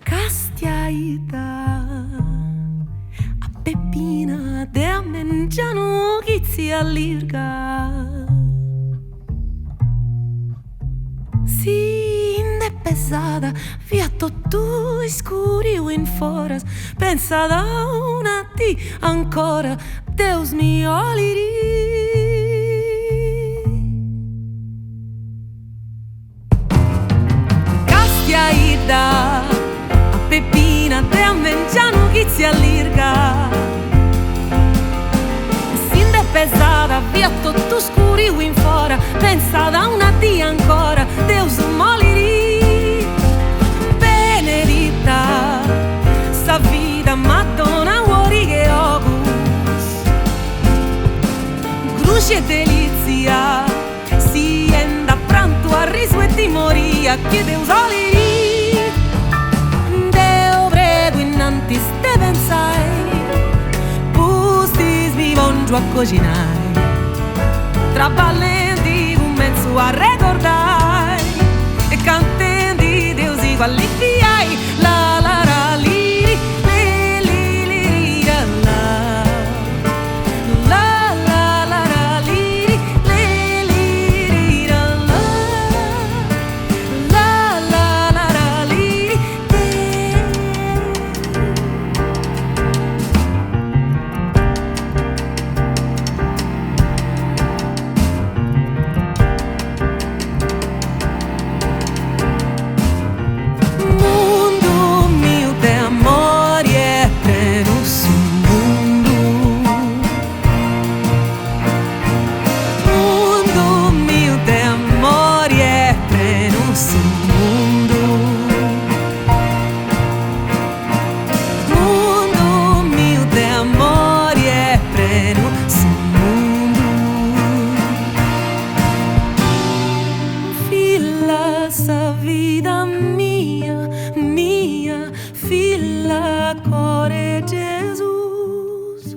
Castiaita a Peppina de mengiano chi si allirga. Si inde pesata via tutto scuro in foras pensa da una ti ancora Deus mi oliri. Castiaida a Peppina de mengiano chi si allirga. Si inde pesata via tutto scuro in fora pensa da una ti ancora Deus moliri. Benedita sta vita Madonna uori che opus Cruce e delizia si enda pranto a riso e timoria che Deus oliri. Deo prego innanti ste pensai pustis mi vongio a cocinare tra ballenti un mezzo a ricordare e cantendi Deus qualifiai la la la li li li li la la la la la li li li la la la la li Sa vida mia, mia, filla core Jesus,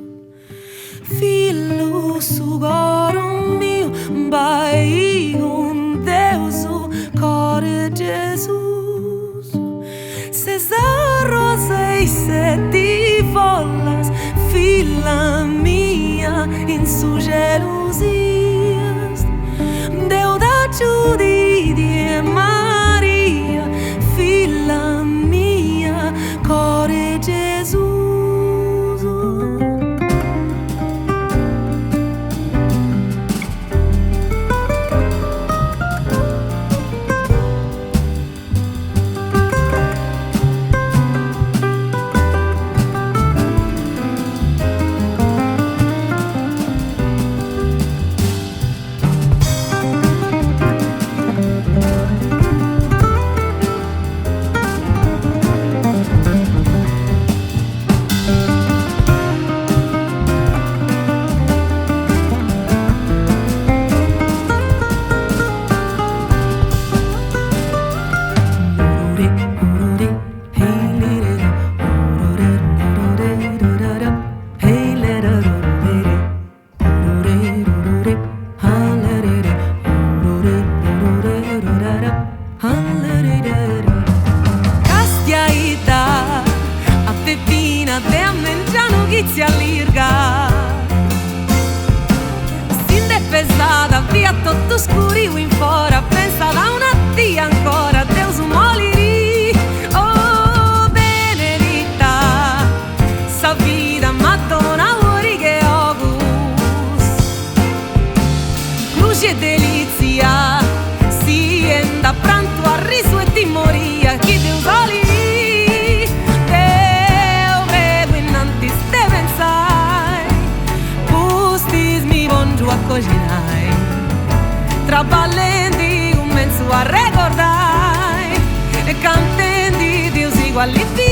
fillo su coro mio, bai un Deus core Jesus, se sa rosa e se ti vollas, filla mia, in su gelusias, Deu da giudi Maria, filla mia, core Gesù. Castiaita a Peppina de mengiano chi si allirga. Sinde pesata via tutto scuro in fora pensa da una ti ancora Deus moliri. Oh benedita sa vida Madonna uori che opus Cruce e delizia si enda pranto a riso e timoria chi Deus oliri. Deo prego innanti ste pensai pustis mi vongio a cocinare tra ballenti un mezzo a ricordare e cantendi Deus qualifica